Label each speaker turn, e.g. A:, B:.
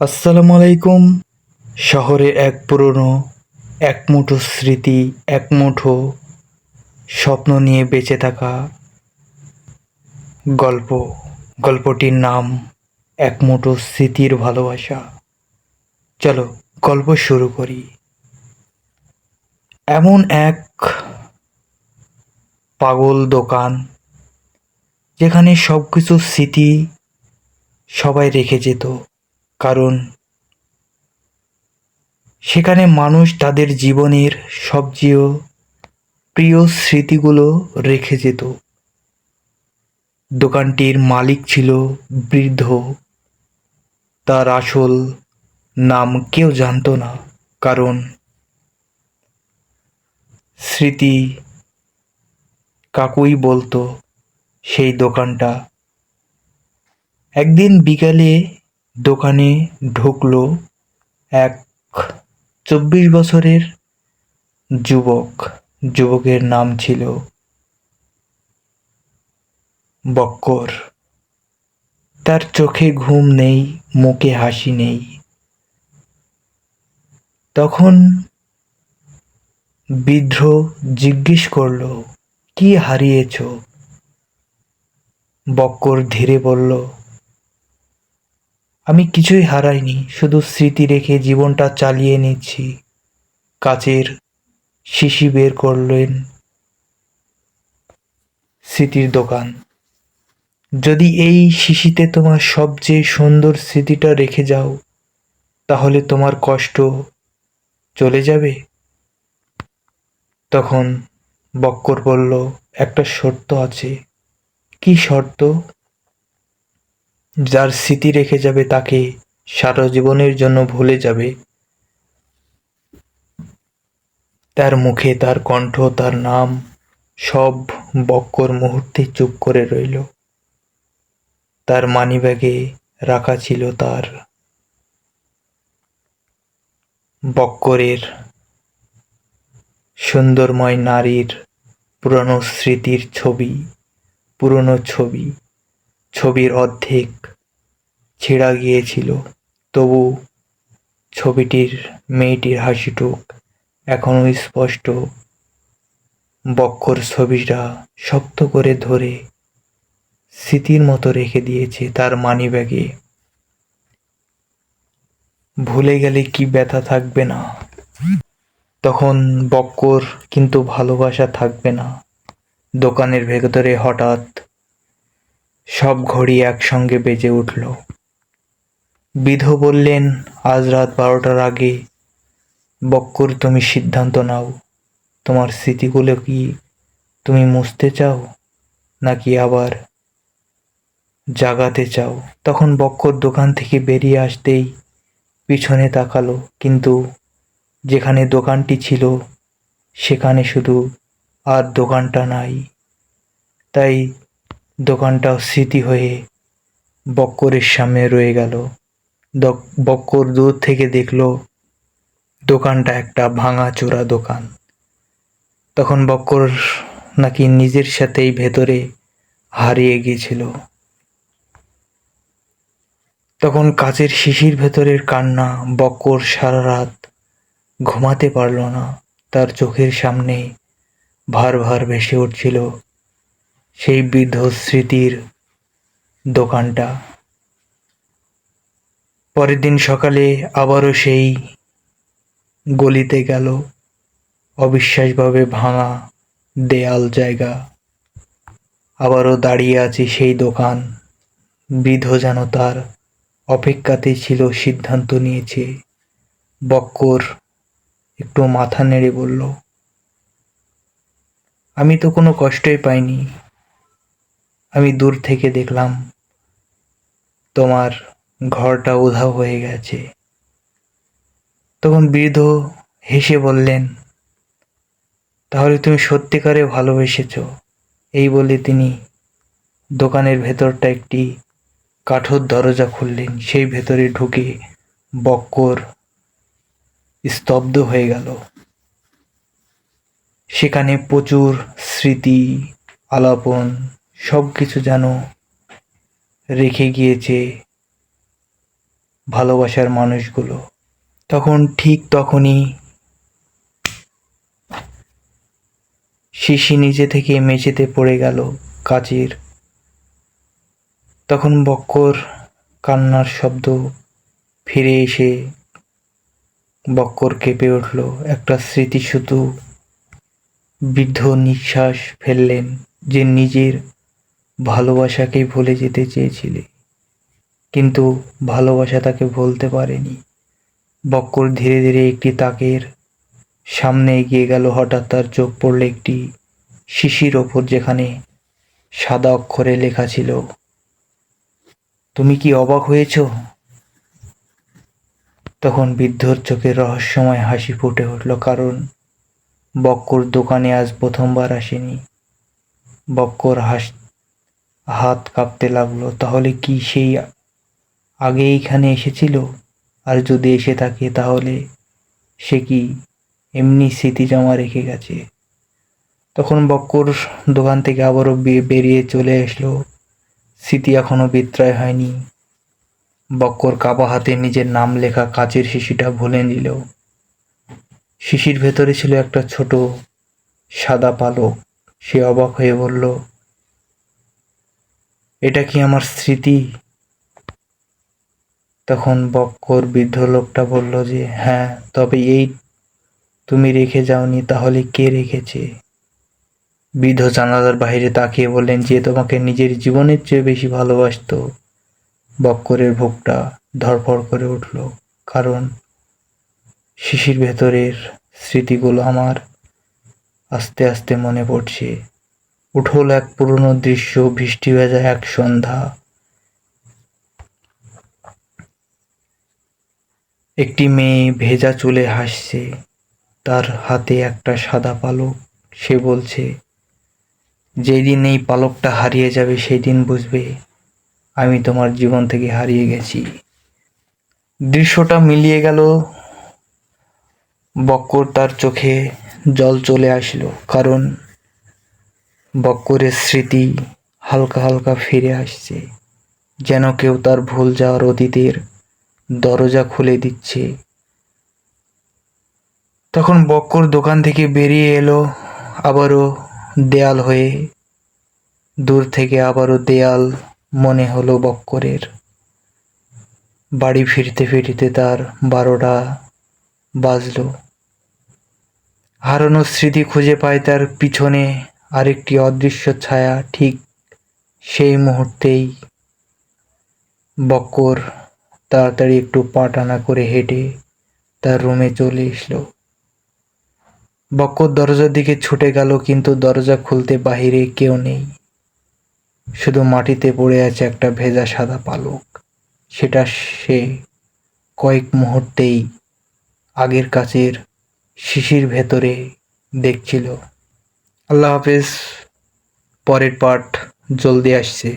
A: আসসালামু আলাইকুম। শহরে এক পুরনো একমুঠো স্মৃতি, একমুঠো স্বপ্ন নিয়ে বেঁচে থাকা গল্প। গল্পটির নাম একমুঠো স্মৃতির ভালোবাসা। চলো গল্প শুরু করি। এমন এক পাগল দোকান যেখানে সবকিছু স্মৃতি সবাই রেখে যেত, কারণ সেখানে মানুষ তাদের জীবনের সবচেয়ে প্রিয় স্মৃতিগুলো রেখে যেত। দোকানটির মালিক ছিল বৃদ্ধ। তার আসল নাম কেউ জানতো না, কারণ স্মৃতি কাকুই বলতো সেই দোকানটা। একদিন বিকালে দোকানে ঢুকলো এক 24 বছরের যুবক। যুবকের নাম ছিল বক্কর। তার চোখে ঘুম নেই, মুখে হাসি নেই। তখন বৃদ্ধ জিজ্ঞেস করলো, কি হারিয়েছ? বক্কর ধীরে বলল, আমি কিছুই হারাইনি, শুধু স্মৃতি রেখে জীবনটা চালিয়ে নিচ্ছি। কাচের শিশি বের করলেন। স্মৃতির দোকান। যদি এই শিশিতে তোমার সবচেয়ে সুন্দর স্মৃতিটা রেখে যাও, তাহলে তোমার কষ্ট চলে যাবে। তখন বক্কর বলল, একটা শর্ত আছে। কি শর্ত? যার স্মৃতি রেখে যাবে তাকে সারা জীবনের জন্য ভুলে যাবে। তার মুখে, তার কণ্ঠ, তার নাম সব। বক্কর মুহূর্তে চুপ করে রইল। তার মানিব্যাগে রাখা ছিল তার বক্করের সুন্দরময় নারীর পুরনো স্মৃতির ছবি। পুরনো ছবি। ছবির অর্ধেক ছেঁড়া গিয়েছিল, তবু ছবিটির মেয়েটির হাসিটুক এখনো স্পষ্ট। বক্কর ছবিটা শক্ত করে ধরে স্মৃতির মতো রেখে দিয়েছে তার মানিব্যাগে। ভুলে গেলে কি ব্যথা থাকবে না? তখন বক্কর, কিন্তু ভালোবাসা থাকবে না। দোকানের ভেতরে হঠাৎ সব ঘড়ি একসঙ্গে বেজে উঠল। বৃদ্ধ বললেন, আজ রাত 12টার আগে বক্কর তুমি সিদ্ধান্ত নাও। তোমার স্মৃতিগুলো কি তুমি মুছতে চাও, নাকি আবার জাগাতে চাও? তখন বক্কর দোকান থেকে বেরিয়ে আসতেই পিছনে তাকালো, কিন্তু যেখানে দোকানটি ছিল সেখানে শুধু আর দোকানটা নাই। তাই দোকানটাও স্মৃতি হয়ে বক্করের সামনে রয়ে গেল। বক্কর দূর থেকে দেখলো দোকানটা একটা ভাঙাচোরা দোকান। তখন বক্কর নাকি নিজের সাথেই ভেতরে হারিয়ে গিয়েছিল। তখন কাচের শিশির ভেতরের কান্না। বক্কর সারা রাত ঘুমাতে পারল না। তার চোখের সামনে ভার ভার ভেসে উঠছিল সেই বৃদ্ধ স্মৃতির দোকানটা। পরের দিন সকালে আবারও সেই গলিতে গেল। অবিশ্বাসভাবে ভাঙা দেয়াল জায়গা। আবারও দাঁড়িয়ে আছে সেই দোকান। বৃদ্ধ যেন তার অপেক্ষাতে ছিল, সিদ্ধান্ত নিয়েছে। বক্কর একটু মাথা নেড়ে বলল, আমি তো কোনো কষ্টই পাইনি। আমি দূর থেকে দেখলাম তোমার ঘরটা উধাও হয়ে গেছে। তখন বৃদ্ধ হেসে বললেন, তাহলে তুমি সত্যিকারে ভালোবেসেছ। এই বলে তিনি দোকানের ভেতরটা একটি কাঠের দরজা খুললেন। সেই ভেতরে ঢুকে বক্কর স্তব্ধ হয়ে গেল। সেখানে প্রচুর স্মৃতি, আলাপন, সব কিছু যেন রেখে গিয়েছে ভালোবাসার মানুষগুলো। ঠিক তখনই শিশি নিজে থেকে মেঝেতে পড়ে গেল কাচের। তখন বক্কর কান্নার শব্দ ফিরে এসে বক্কর কেঁপে উঠল। একটা স্মৃতি শুধু বৃদ্ধ নিঃশ্বাস ফেললেন যে নিজের ভালোবাসাকেই ভুলে যেতে চেয়েছিলে, কিন্তু ভালোবাসা তাকে ভুলতে পারেনি। বক্কর ধীরে ধীরে একটি তাকের সামনে এগিয়ে গেল। হঠাৎ তার চোখ পড়ল একটি শিশির ওপর, যেখানে সাদা অক্ষরে লেখা ছিল, তুমি কি অবাক হয়েছ? তখন বৃদ্ধর চোখে রহস্যময় হাসি ফুটে উঠল, কারণ বক্কর দোকানে আজ প্রথমবার আসেনি। বক্কর হাত কাঁপতে লাগলো। তাহলে কি সেই আগে এইখানে এসেছিল? আর যদি এসে থাকে তাহলে সে কি এমনি স্মৃতি জমা রেখে গেছে? তখন বক্কর দোকান থেকে আবারও বেরিয়ে চলে আসলো। স্মৃতি এখনো বিদ্রয় হয়নি। বক্কর কাবা হাতে নিজের নাম লেখা কাচের শিশিটা ভুলে নিল। শিশির ভেতরে ছিল একটা ছোট সাদা পালক। সে অবাক হয়ে বলল, এটা কি আমার স্মৃতি? তখন বক্কর বৃদ্ধ লোকটা বলল যে, হ্যাঁ, তবে এই তুমি রেখে যাওনি, তাহলে কে রেখেছে? বৃদ্ধ জানালার বাইরে তাকিয়ে বললেন, যে তোমাকে নিজের জীবনের চেয়ে বেশি ভালোবাসতো। বক্করের বুকটা ধড়ফড় করে উঠল, কারণ শিশির ভেতরের স্মৃতিগুলো আমার আস্তে আস্তে মনে পড়ছে। উঠল এক পুরনো দৃশ্য, বৃষ্টি ভেজা এক সন্ধ্যা। একটি মেয়ে ভেজা চুলে হাসছে, তার হাতে একটা সাদা পালক। সে বলছে, যেদিন এই পালকটা হারিয়ে যাবে সেই দিন বুঝবে আমি তোমার জীবন থেকে হারিয়ে গেছি। দৃশ্যটা মিলিয়ে গেল। বক্কর তার চোখে জল চলে আসলো, কারণ বক্করের স্মৃতি হালকা হালকা ফিরে আসছে, যেন কেউ তার ভুল যাওয়ার অতীতের দরজা খুলে দিচ্ছে। তখন বক্কর দোকান থেকে বেরিয়ে এলো, আবারও দেয়াল হয়ে। দূর থেকে আবারও দেয়াল মনে হলো বক্করের। বাড়ি ফিরতে ফিরতে তার 12টা বাজলো। হারানো স্মৃতি খুঁজে পায় তার পিছনে আরেকটি অদৃশ্য ছায়া। ঠিক সেই মুহূর্তেই বক্কর তাড়াতাড়ি একটু পা টানা করে হেঁটে তার রুমে চলে এসলো। বক্কর দরজার দিকে ছুটে গেল, কিন্তু দরজা খুলতে বাহিরে কেউ নেই। শুধু মাটিতে পড়ে আছে একটা ভেজা সাদা পালক। সেটা সে কয়েক মুহূর্তেই আগের কাচের শিশির ভেতরে দেখছিল। আল্লাহ হাফেজ। পরের পার্ট জলদি আসছে।